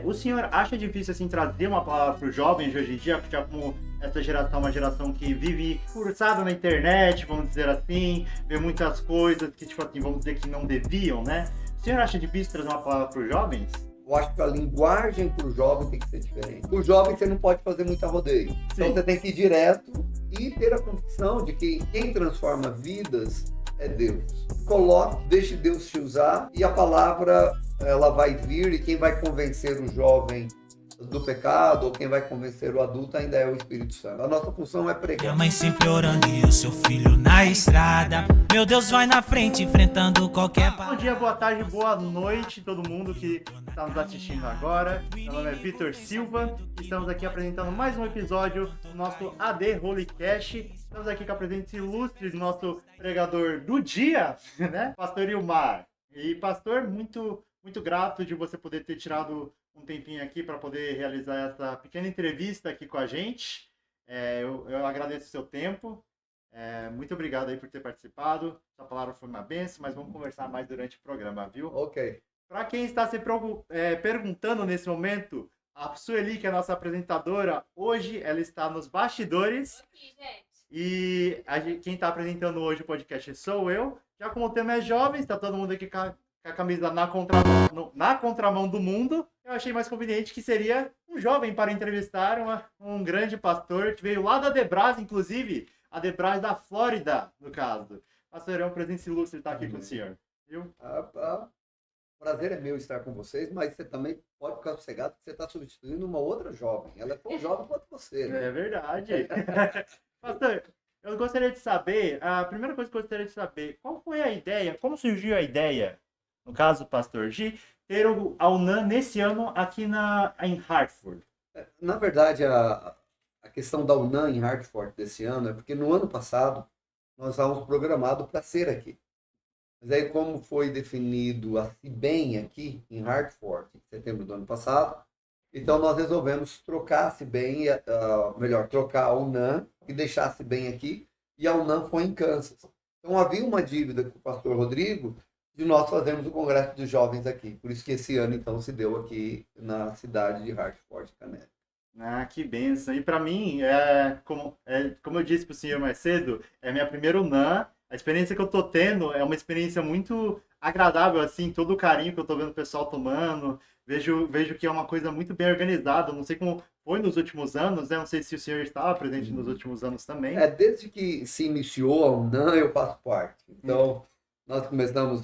O senhor acha difícil assim trazer uma palavra para os jovens de hoje em dia, já como essa geração é uma geração que vive forçada na internet, vamos dizer assim, vê muitas coisas que, tipo assim, vamos dizer que não deviam, né? O senhor acha difícil trazer uma palavra para os jovens? Eu acho que a linguagem para o jovem tem que ser diferente. O jovem você não pode fazer muita rodeio. Então você tem que ir direto e ter a convicção de que quem transforma vidas é Deus. Coloque, deixe Deus te usar e a palavra ela vai vir e quem vai convencer o jovem do pecado ou quem vai convencer o adulto ainda é o Espírito Santo. A nossa função é pregar. Minha mãe sempre orando e o seu filho na estrada. Meu Deus vai na frente enfrentando qualquer... Bom dia, boa tarde, boa noite todo mundo que está nos assistindo agora. Meu nome é Vitor Silva e estamos aqui apresentando mais um episódio do nosso AD Holy Cash. Estamos aqui com a presença ilustre do nosso pregador do dia, né? Pastor Ilmar. E pastor, muito grato de você poder ter tirado um tempinho aqui para poder realizar essa pequena entrevista aqui com a gente. Eu agradeço o seu tempo. Muito obrigado aí por ter participado. Sua palavra foi uma benção, mas vamos conversar mais durante o programa, viu? Ok. Para quem está se perguntando nesse momento, a Sueli, que é a nossa apresentadora, hoje ela está nos bastidores. E quem está apresentando hoje o podcast sou eu. Já como o tema é jovens, está todo mundo aqui com a camisa na contramão do mundo. Eu achei mais conveniente que seria um jovem para entrevistar um grande pastor que veio lá da Debras, inclusive, a Debras da Flórida, no caso. Pastor, é um presente ilustre estar aqui com o senhor. Viu? Prazer é meu estar com vocês, mas você também pode ficar sossegado que você está substituindo uma outra jovem. Ela é tão jovem quanto você, né? É verdade. Pastor, eu gostaria de saber, a primeira coisa que eu gostaria de saber, qual foi a ideia, como surgiu a ideia, no caso, pastor, de ter a UNAM nesse ano aqui em Hartford? Na verdade, a questão da UNAM em Hartford desse ano é porque no ano passado nós estávamos programados para ser aqui. Mas aí, como foi definido a CIBEM aqui em Hartford, em setembro do ano passado, então nós resolvemos trocar a CIBEM, trocar a UNAM e deixar a CIBEM aqui, e a UNAM foi em Kansas. Então havia uma dívida com o pastor Rodrigo de nós fazermos o Congresso dos Jovens aqui. Por isso que esse ano, então, se deu aqui na cidade de Hartford, Connecticut. Que benção. E para mim, como eu disse para o senhor mais cedo, é a minha primeira UNAM. A experiência que eu tô tendo é uma experiência muito agradável, assim, todo o carinho que eu tô vendo o pessoal tomando. Vejo que é uma coisa muito bem organizada. Não sei como foi nos últimos anos, né? Não sei se o senhor estava presente nos últimos anos também. Desde que se iniciou a UNAM, eu faço parte. Então, nós começamos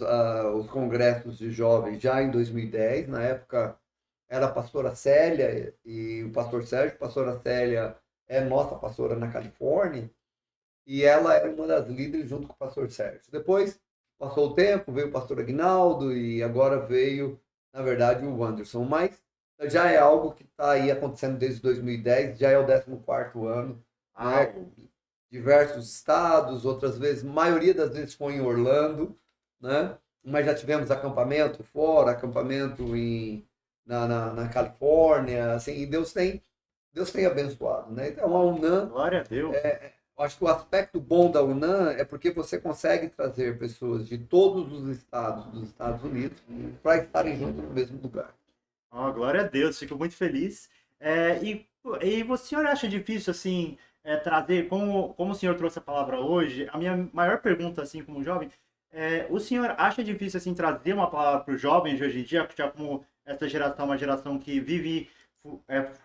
os congressos de jovens já em 2010. Na época, era a pastora Célia e o pastor Sérgio. A pastora Célia é nossa pastora na Califórnia. E ela era uma das líderes junto com o pastor Sérgio. Depois, passou o tempo, veio o pastor Aguinaldo e agora veio, na verdade, o Wanderson. Mas já é algo que está aí acontecendo desde 2010, já é o 14º ano. Né? Diversos estados, outras vezes, maioria das vezes foi em Orlando, né? Mas já tivemos acampamento fora, acampamento na Califórnia, assim, e Deus tem abençoado. Né? Então, a UNAM... Glória a Deus. Acho que o aspecto bom da UNAM é porque você consegue trazer pessoas de todos os estados dos Estados Unidos para estarem juntos no mesmo lugar. Glória a Deus, fico muito feliz. E o senhor acha difícil, assim, trazer, como o senhor trouxe a palavra hoje, a minha maior pergunta, assim, como jovem, o senhor acha difícil, assim, trazer uma palavra para os jovens de hoje em dia, já como essa geração é uma geração que vive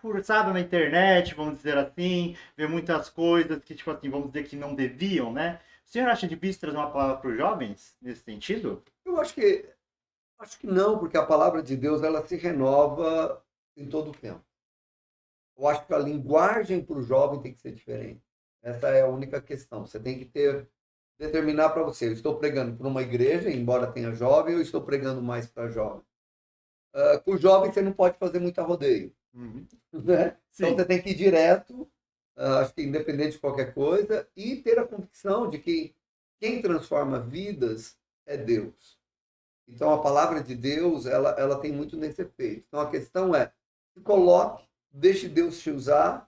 forçada na internet, vamos dizer assim, vê muitas coisas que, tipo assim, vamos dizer que não deviam, né? O senhor acha difícil trazer uma palavra para os jovens nesse sentido? Eu acho que não, porque a palavra de Deus ela se renova em todo o tempo. Eu acho que a linguagem para o jovem tem que ser diferente. Essa é a única questão. Você tem que determinar para você. Eu estou pregando para uma igreja, embora tenha jovem, eu estou pregando mais para jovem. Com o jovem você não pode fazer muita rodeio. Né? Então você tem que ir direto, acho que independente de qualquer coisa, e ter a convicção de que quem transforma vidas é Deus. Então a palavra de Deus, ela tem muito nesse efeito. Então a questão é, se coloque, deixe Deus te usar,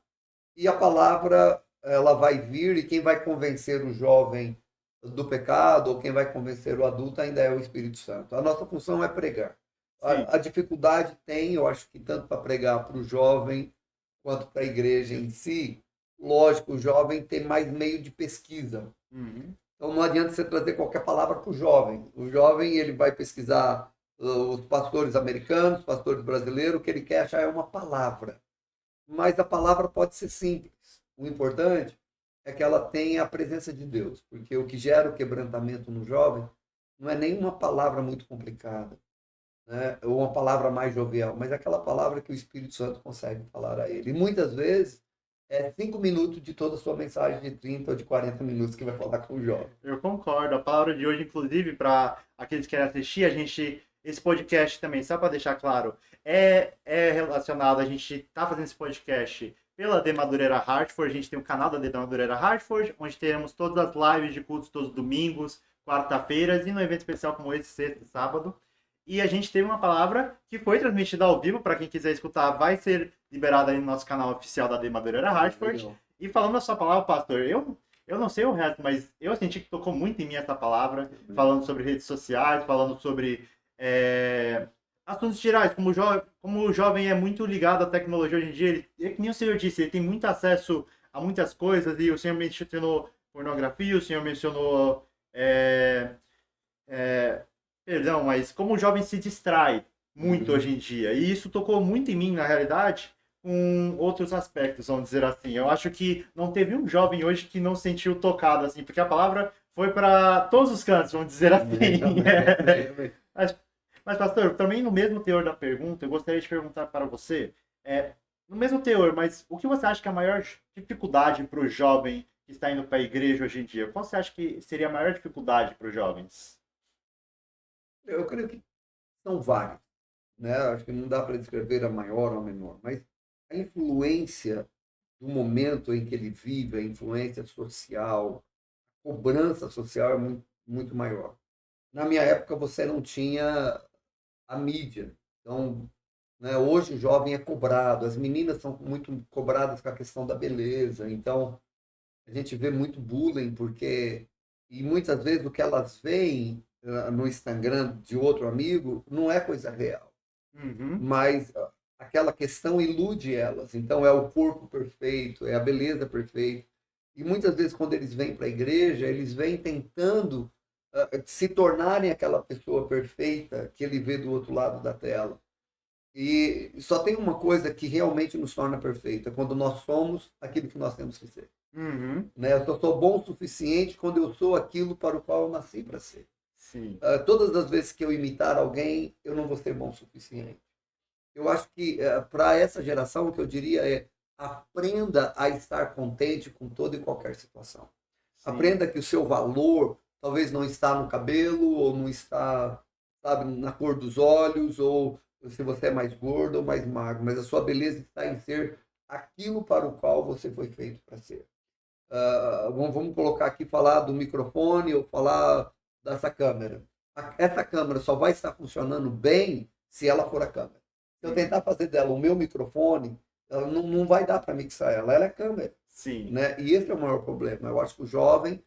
e a palavra ela vai vir, e quem vai convencer o jovem do pecado, ou quem vai convencer o adulto ainda é o Espírito Santo. A nossa função é pregar. Sim. A dificuldade tem, eu acho que tanto para pregar para o jovem quanto para a igreja em si. Lógico, o jovem tem mais meio de pesquisa. Uhum. Então não adianta você trazer qualquer palavra para o jovem. O jovem ele vai pesquisar os pastores americanos, pastores brasileiros, o que ele quer achar é uma palavra. Mas a palavra pode ser simples. O importante é que ela tenha a presença de Deus, porque o que gera o quebrantamento no jovem não é nenhuma palavra muito complicada, né? Ou uma palavra mais jovial, mas é aquela palavra que o Espírito Santo consegue falar a ele. E muitas vezes é 5 minutos de toda a sua mensagem de 30 ou de 40 minutos que vai falar com o jovem. Eu concordo. A palavra de hoje, inclusive, para aqueles que querem assistir, esse podcast também, só para deixar claro, é relacionado. A gente tá fazendo esse podcast pela The Madureira Hartford. A gente tem um canal da The Madureira Hartford, onde teremos todas as lives de cultos todos os domingos, quarta-feiras e no evento especial como esse, sexta e sábado. E a gente teve uma palavra que foi transmitida ao vivo, para quem quiser escutar, vai ser liberada aí no nosso canal oficial da The Madureira Hartford. Legal. E falando a sua palavra, pastor, eu não sei o resto, mas eu senti que tocou muito em mim essa palavra, falando sobre redes sociais, falando sobre assuntos gerais, como o jovem é muito ligado à tecnologia hoje em dia, ele, que nem o senhor disse, ele tem muito acesso a muitas coisas, e o senhor mencionou pornografia, o senhor mencionou perdão, mas como o jovem se distrai muito hoje em dia, e isso tocou muito em mim, na realidade, com outros aspectos, vamos dizer assim. Eu acho que não teve um jovem hoje que não se sentiu tocado, assim, porque a palavra foi para todos os cantos, vamos dizer assim. Mas, pastor, também no mesmo teor da pergunta, eu gostaria de perguntar para você, no mesmo teor, mas o que você acha que é a maior dificuldade para o jovem que está indo para a igreja hoje em dia? Qual você acha que seria a maior dificuldade para os jovens? Eu creio que são vários, né? Acho que não dá para descrever a maior ou a menor, mas a influência do momento em que ele vive, a influência social, a cobrança social é muito, muito maior. Na minha época, você não tinha a mídia. Então, né, hoje o jovem é cobrado, as meninas são muito cobradas com a questão da beleza. Então, a gente vê muito bullying, e muitas vezes o que elas veem no Instagram de outro amigo não é coisa real. Uhum. Mas aquela questão ilude elas. Então, é o corpo perfeito, é a beleza perfeita. E muitas vezes, quando eles vêm para a igreja, eles vêm tentando se tornarem aquela pessoa perfeita que ele vê do outro lado da tela. E só tem uma coisa que realmente nos torna perfeita, quando nós somos aquilo que nós temos que ser. Uhum. Né? Eu só sou bom o suficiente quando eu sou aquilo para o qual eu nasci para ser. Sim. Todas as vezes que eu imitar alguém, eu não vou ser bom o suficiente. Eu acho que para essa geração, o que eu diria é: aprenda a estar contente com toda e qualquer situação. Sim. Aprenda que o seu valor talvez não está no cabelo, ou não está, sabe, na cor dos olhos, ou se você é mais gordo ou mais magro, mas a sua beleza está em ser aquilo para o qual você foi feito para ser. Vamos colocar aqui, falar do microfone ou falar dessa câmera. Essa câmera só vai estar funcionando bem se ela for a câmera. Se eu tentar fazer dela o meu microfone, ela não vai dar para mixar ela é câmera. Sim. Né? E esse é o maior problema. Eu acho que o jovem,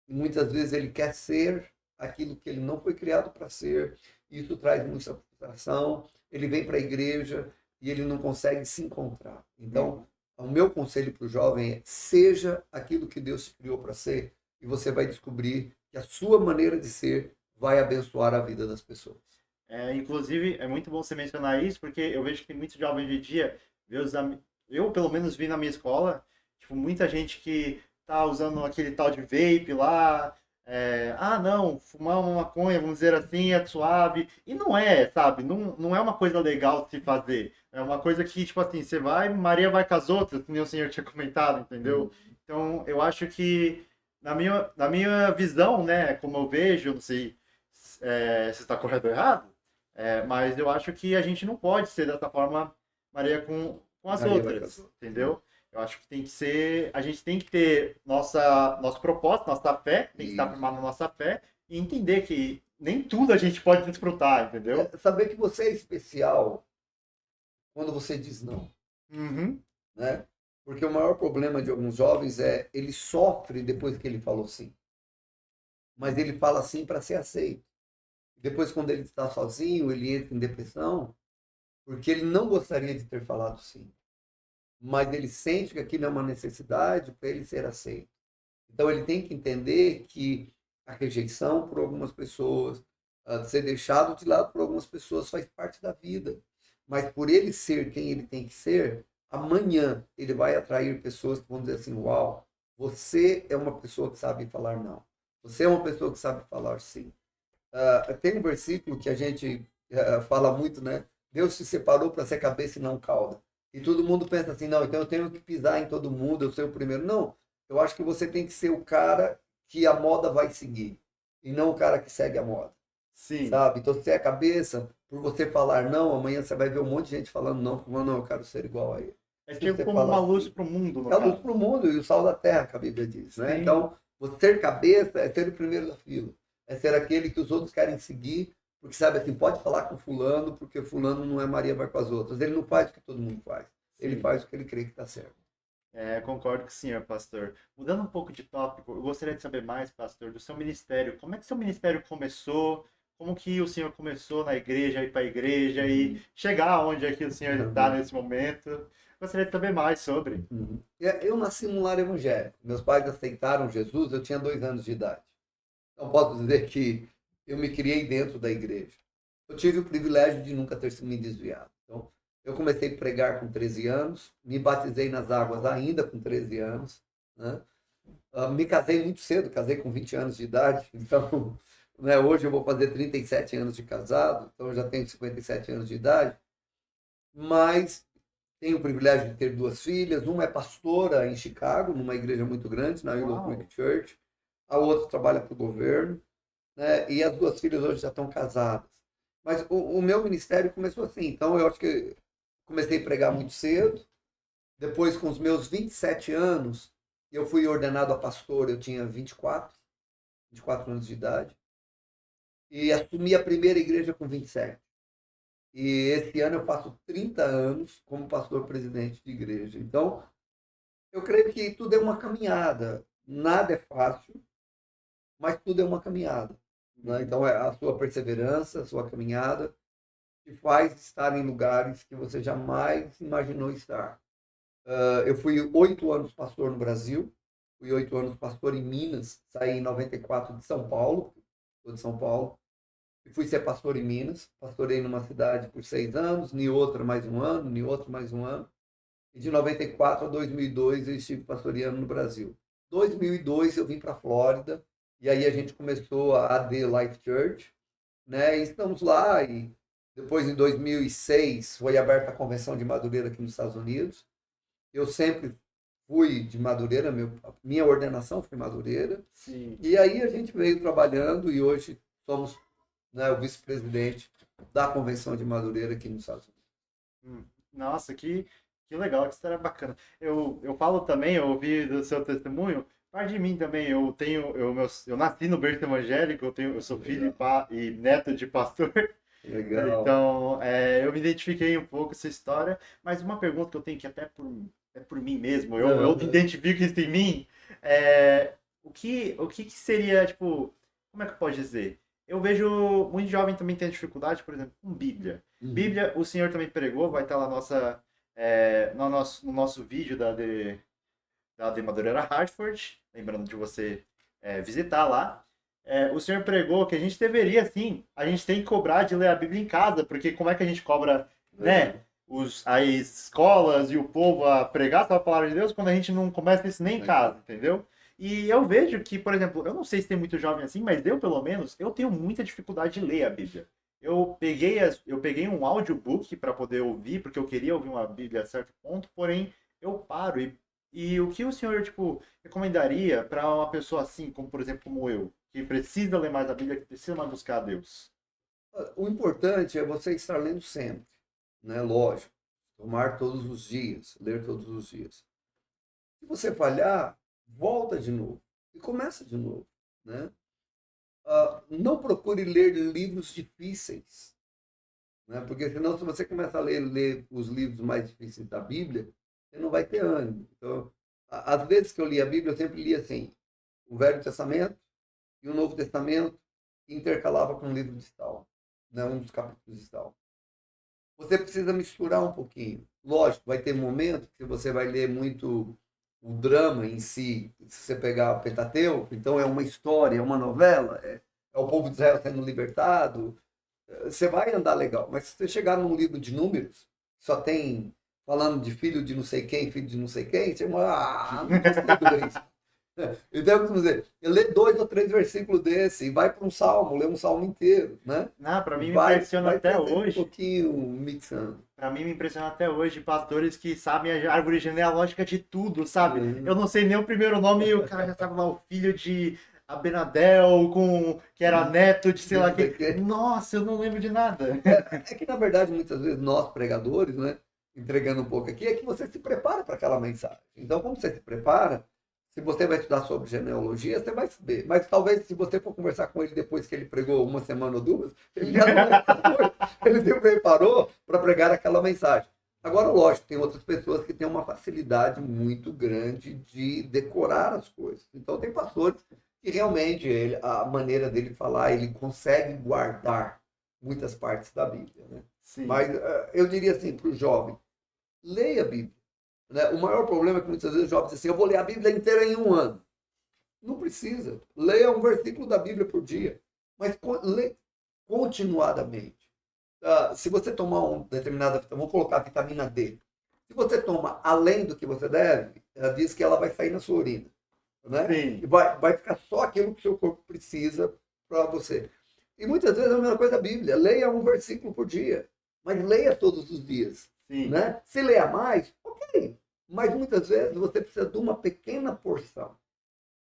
muitas vezes, ele quer ser aquilo que ele não foi criado para ser. Isso traz muita frustração. Ele vem para a igreja e ele não consegue se encontrar. Então, o meu conselho para o jovem é: seja aquilo que Deus te criou para ser, e você vai descobrir que a sua maneira de ser vai abençoar a vida das pessoas. Inclusive, é muito bom você mencionar isso, porque eu vejo que tem muitos jovens de dia, eu pelo menos vi na minha escola, tipo, muita gente que tá usando aquele tal de vape lá, não, fumar uma maconha, vamos dizer assim, é suave, e não é, sabe, não é uma coisa legal de se fazer, é uma coisa que, tipo assim, você vai, Maria vai com as outras, como o senhor tinha comentado, entendeu? Então, eu acho que, na minha visão, né, como eu vejo, eu não sei se está correto ou errado, mas eu acho que a gente não pode ser dessa forma, Maria, com as Maria outras, entendeu? Eu acho que tem que ser, a gente tem que ter nosso propósito, nossa fé, tem que estar firmado na nossa fé e entender que nem tudo a gente pode desfrutar, entendeu? Saber que você é especial quando você diz não. Uhum. Né? Porque o maior problema de alguns jovens é ele sofre depois que ele falou sim. Mas ele fala sim para ser aceito. Depois, quando ele está sozinho, ele entra em depressão, porque ele não gostaria de ter falado sim. Mas ele sente que aquilo é uma necessidade para ele ser aceito. Então, ele tem que entender que a rejeição por algumas pessoas, ser deixado de lado por algumas pessoas faz parte da vida. Mas por ele ser quem ele tem que ser, amanhã ele vai atrair pessoas que vão dizer assim, uau, você é uma pessoa que sabe falar não. Você é uma pessoa que sabe falar sim. Tem um versículo que a gente fala muito, né? Deus se separou para ser cabeça e não cauda. E todo mundo pensa assim, não, então eu tenho que pisar em todo mundo, eu sou o primeiro. Não, eu acho que você tem que ser o cara que a moda vai seguir, e não o cara que segue a moda, Sim. sabe? Então, se você é a cabeça, por você falar não, amanhã você vai ver um monte de gente falando não, falando, não, eu quero ser igual a ele. É Se tipo você como uma fala luz assim, para o mundo, no é a luz caso. para o mundo e o sal da terra, que a Bíblia diz, né? Sim. Então, você ser cabeça é ser o primeiro da fila, é ser aquele que os outros querem seguir, porque sabe assim, pode falar com fulano, porque fulano não é Maria vai com as outras. Ele não faz o que todo mundo faz. Ele Sim. faz o que ele crê que está certo. Concordo com o senhor, pastor. Mudando um pouco de tópico, eu gostaria de saber mais, pastor, do seu ministério. Como é que seu ministério começou? Como que o senhor começou na igreja, ir para a igreja e chegar onde é que o senhor está nesse momento? Gostaria de saber mais sobre. Eu nasci num lar evangélico. Meus pais aceitaram Jesus, eu tinha 2 anos de idade. Então posso dizer que eu me criei dentro da igreja. Eu tive o privilégio de nunca ter me desviado. Então, eu comecei a pregar com 13 anos, me batizei nas águas ainda com 13 anos, né? Me casei muito cedo, casei com 20 anos de idade, então, né, hoje eu vou fazer 37 anos de casado, então eu já tenho 57 anos de idade, mas tenho o privilégio de ter 2 filhas, uma é pastora em Chicago, numa igreja muito grande, na Willow Uau. Creek Church, a outra trabalha para o governo, né, e as 2 filhas hoje já estão casadas. Mas o meu ministério começou assim, então eu acho que comecei a pregar muito cedo, depois com os meus 27 anos, eu fui ordenado a pastor, eu tinha 24 anos de idade, e assumi a primeira igreja com 27. E esse ano eu faço 30 anos como pastor presidente de igreja. Então, eu creio que tudo é uma caminhada. Nada é fácil, mas tudo é uma caminhada, né? Então, é a sua perseverança, a sua caminhada, que faz estar em lugares que você jamais imaginou estar. Eu fui 8 anos pastor no Brasil, fui 8 anos pastor em Minas, saí em 94 de São Paulo, sou de São Paulo, e fui ser pastor em Minas. Pastorei numa cidade por 6 anos, em outra mais um ano, em outra mais um ano. E de 94 a 2002 eu estive pastoreando no Brasil. 2002 eu vim para a Flórida, e aí a gente começou a AD Life Church, né? E estamos lá, e depois em 2006 foi aberta a convenção de Madureira aqui nos Estados Unidos. Eu sempre fui de Madureira, minha ordenação foi em Madureira. Sim. E aí a gente veio trabalhando e hoje somos, né, o vice-presidente da Convenção de Madureira aqui nos Estados Unidos. Nossa, que legal, que história bacana. Eu falo também, eu ouvi do seu testemunho, parte de mim também, eu nasci no berço evangélico, eu sou filho e neto de pastor. Legal. Então, eu me identifiquei um pouco com essa história, mas uma pergunta que eu tenho que é por mim mesmo, eu identifico isso em mim, o que seria, tipo, como é que pode dizer? Eu vejo muito jovem também tem dificuldade, por exemplo, com Bíblia. Bíblia, o senhor também pregou, vai estar lá no nosso vídeo da de Madureira Hartford, lembrando de você visitar lá. O senhor pregou que a gente deveria, sim, a gente tem que cobrar de ler a Bíblia em casa, porque como é que a gente cobra, né, as escolas e o povo a pregar a palavra de Deus quando a gente não começa isso nem em casa, entendeu? E eu vejo que, por exemplo, eu não sei se tem muito jovem assim, mas eu, pelo menos, eu tenho muita dificuldade de ler a Bíblia. Eu peguei um audiobook para poder ouvir, porque eu queria ouvir uma Bíblia a certo ponto, porém eu paro. E o que o senhor, tipo, recomendaria para uma pessoa assim, como por exemplo, como eu, que precisa ler mais a Bíblia, que precisa mais buscar a Deus? O importante é você estar lendo sempre, né? Lógico, tomar todos os dias, ler todos os dias. Se você falhar, volta de novo e começa de novo, né? Não procure ler livros difíceis, né? Porque senão, se você começar a ler os livros mais difíceis da Bíblia, você não vai ter ânimo. Então, às vezes que eu li a Bíblia, eu sempre li assim, o Velho Testamento e o Novo Testamento, e intercalava com um livro de Salmo, né? Um dos capítulos de Salmo. Você precisa misturar um pouquinho. Lógico, vai ter momentos que você vai ler muito o drama em si. Se você pegar o Pentateuco, então é uma história, é uma novela, é o povo de Israel sendo libertado. Você vai andar legal. Mas se você chegar num livro de números, só tem falando de filho de não sei quem, filho de não sei quem, você fala, não consigo ler isso. Então, vamos dizer, lê 2 ou 3 versículos desse e vai para um salmo, lê um salmo inteiro, né? Não, pra mim me impressiona até hoje. Um pouquinho mixando. Pra mim me impressiona até hoje pastores que sabem a árvore genealógica de tudo, sabe? Uhum. Eu não sei nem o primeiro nome e o cara já sabe lá o filho de Abenadel, que era neto de sei lá quem. Nossa, eu não lembro de nada. É que, na verdade, muitas vezes nós, pregadores, né, entregando um pouco aqui, é que você se prepara para aquela mensagem. Então, como você se prepara, se você vai estudar sobre genealogia, você vai saber. Mas talvez, se você for conversar com ele depois que ele pregou uma semana ou duas, ele já não ele se preparou para pregar aquela mensagem. Agora, lógico, tem outras pessoas que têm uma facilidade muito grande de decorar as coisas. Então, tem pastores que realmente a maneira dele falar, ele consegue guardar muitas partes da Bíblia, né? Sim. Mas eu diria assim para o jovem, leia a Bíblia. Né? O maior problema é que muitas vezes o jovem diz assim, eu vou ler a Bíblia inteira em um ano. Não precisa. Leia um versículo da Bíblia por dia. Mas lê continuadamente. Se você tomar vamos colocar a vitamina D. Se você toma além do que você deve, ela diz que ela vai sair na sua urina. Né? Sim. E vai ficar só aquilo que o seu corpo precisa para você. E muitas vezes é a mesma coisa da Bíblia. Leia um versículo por dia. Mas leia todos os dias. Sim. Né? Se ler mais, ok. Mas muitas vezes você precisa de uma pequena porção.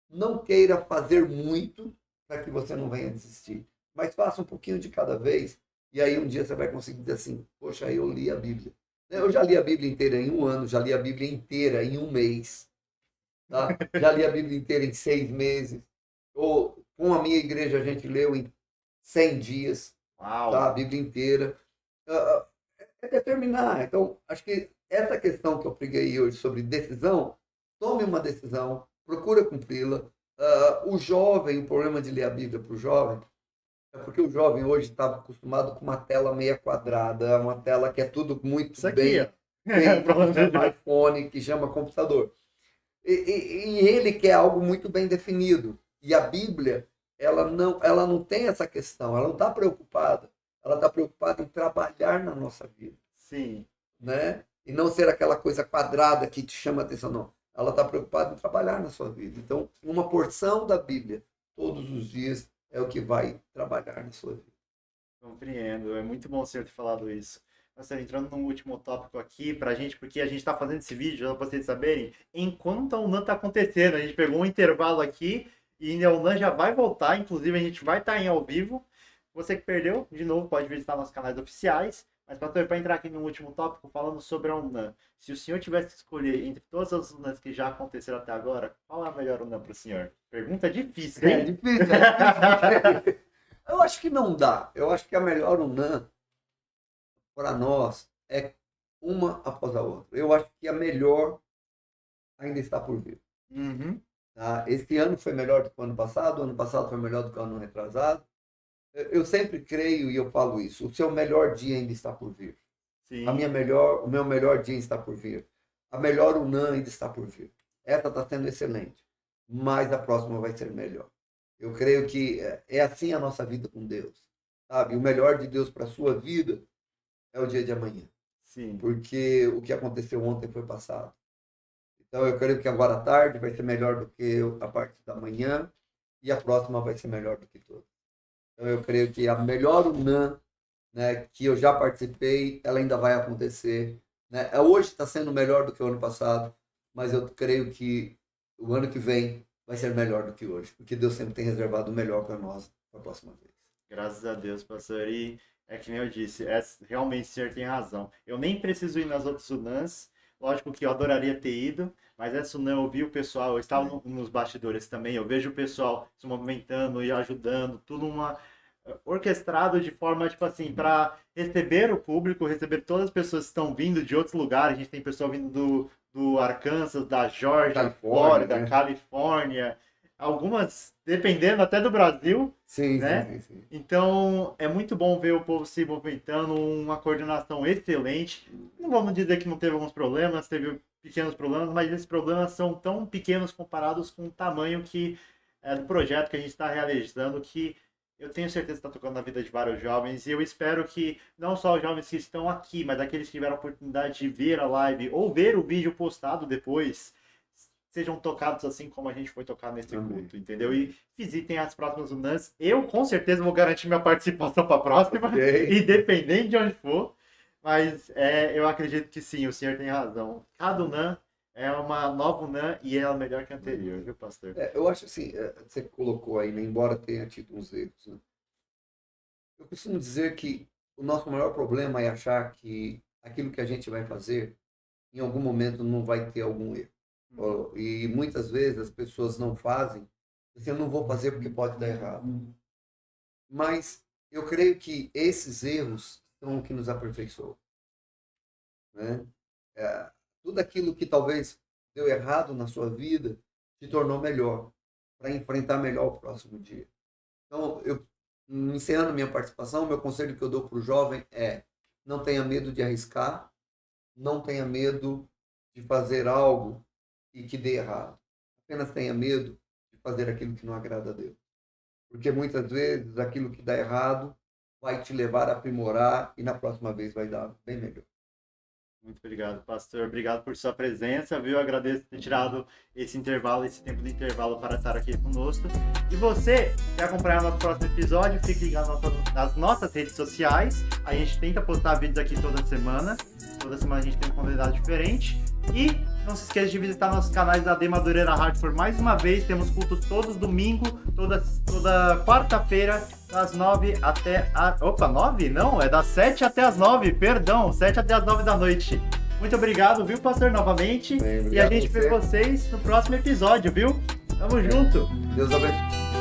Não queira fazer muito para que você não venha desistir. Mas faça um pouquinho de cada vez. E aí um dia você vai conseguir dizer assim, poxa, eu li a Bíblia. Eu já li a Bíblia inteira em um ano, já li a Bíblia inteira em um mês. Tá? Já li a Bíblia inteira em 6 meses. Ou com a minha igreja a gente leu em 100 dias. Uau. Tá? A Bíblia inteira. É determinar. Então, acho que essa questão que eu preguei hoje sobre decisão, tome uma decisão, procura cumpri-la. O jovem, o problema de ler a Bíblia para o jovem, é porque o jovem hoje está acostumado com uma tela meia quadrada, uma tela que é tudo muito Isso aqui, bem, ó. que chama iPhone, que chama computador. E ele quer algo muito bem definido. E a Bíblia, ela não tem essa questão, ela não está preocupada. Ela está preocupada em trabalhar na nossa vida. Sim. Né? E não ser aquela coisa quadrada que te chama a atenção, não. Ela está preocupada em trabalhar na sua vida. Então, uma porção da Bíblia, todos os dias, é o que vai trabalhar na sua vida. Compreendo. É muito bom o senhor ter falado isso. Nós estamos entrando num último tópico aqui pra gente, porque a gente está fazendo esse vídeo, para vocês saberem, enquanto a UNAM está acontecendo. A gente pegou um intervalo aqui e a UNAM já vai voltar, inclusive a gente vai estar em ao vivo. Você que perdeu, de novo, pode visitar nossos canais oficiais. Mas, pastor, para entrar aqui no último tópico, falando sobre a UNAM, se o senhor tivesse que escolher entre todas as UNAMs que já aconteceram até agora, qual é a melhor UNAM para o senhor? Pergunta difícil, hein? É difícil. Eu acho que não dá. Eu acho que a melhor UNAM para nós é uma após a outra. Eu acho que a melhor ainda está por vir. Uhum. Tá? Esse ano foi melhor do que o ano passado foi melhor do que o ano retrasado. Eu sempre creio e eu falo isso. O seu melhor dia ainda está por vir. Sim. O meu melhor dia está por vir. A melhor UNAM ainda está por vir. Essa está sendo excelente, mas a próxima vai ser melhor. Eu creio que é assim a nossa vida com Deus. Sabe? O melhor de Deus para a sua vida é o dia de amanhã. Sim. Porque o que aconteceu ontem foi passado. Então eu creio que agora à tarde vai ser melhor do que a parte da manhã e a próxima vai ser melhor do que todas. Então eu creio que a melhor UNAM, né, que eu já participei, ela ainda vai acontecer. Né? Hoje está sendo melhor do que o ano passado, mas eu creio que o ano que vem vai ser melhor do que hoje, porque Deus sempre tem reservado o melhor para nós na próxima vez. Graças a Deus, pastor. E é que nem eu disse, realmente o senhor tem razão. Eu nem preciso ir nas outras UNAMs, lógico que eu adoraria ter ido, mas essa UNAM eu vi o pessoal, eu estava nos bastidores também, eu vejo o pessoal se movimentando e ajudando, tudo orquestrado de forma, tipo assim, para receber o público, receber todas as pessoas que estão vindo de outros lugares. A gente tem pessoal vindo do Arkansas, da Georgia, Califórnia, Flórida, né? Califórnia. algumas dependendo até do Brasil. Sim, Né? sim. Então, é muito bom ver o povo se movimentando, uma coordenação excelente. Não vamos dizer que não teve alguns problemas, teve pequenos problemas, mas esses problemas são tão pequenos comparados com o tamanho do projeto que a gente está realizando, que eu tenho certeza que está tocando na vida de vários jovens, e eu espero que não só os jovens que estão aqui, mas aqueles que tiveram a oportunidade de ver a live ou ver o vídeo postado depois, sejam tocados assim como a gente foi tocado nesse culto, entendeu? E visitem as próximas UNANs. Eu, com certeza, vou garantir minha participação para a próxima, Okay. independente de onde for. Mas eu acredito que sim, o senhor tem razão. Cada UNAN é uma nova UNAN e ela é melhor que a anterior, viu, pastor? Eu acho assim, você colocou aí, né, embora tenha tido uns erros, né? Eu costumo dizer que o nosso maior problema é achar que aquilo que a gente vai fazer, em algum momento, não vai ter algum erro. E muitas vezes as pessoas não fazem, assim, eu não vou fazer porque pode dar errado. Mas eu creio que esses erros são o que nos aperfeiçoam, né? Tudo aquilo que talvez deu errado na sua vida se tornou melhor, para enfrentar melhor o próximo dia. Então, encerrando minha participação, meu conselho que eu dou para o jovem é: não tenha medo de arriscar, não tenha medo de fazer algo e que dê errado. Apenas tenha medo de fazer aquilo que não agrada a Deus. Porque muitas vezes aquilo que dá errado vai te levar a aprimorar e na próxima vez vai dar bem melhor. Muito obrigado, pastor. Obrigado por sua presença, viu? Agradeço por ter tirado esse tempo de intervalo para estar aqui conosco. E você, quer acompanhar o nosso próximo episódio, fique ligado nas nossas redes sociais. A gente tenta postar vídeos aqui toda semana. Toda semana a gente tem um convidado diferente. E não se esqueça de visitar nossos canais da AD Madureira Hardcore mais uma vez. Temos cultos todos domingo, toda quarta-feira, das 9 até a... Opa, 9? Não, é das 7 até as 9, perdão, 7 até as 9 da noite. Muito obrigado, viu, pastor, novamente. Bem, e a gente vê vocês no próximo episódio, viu? Tamo junto. Deus abençoe.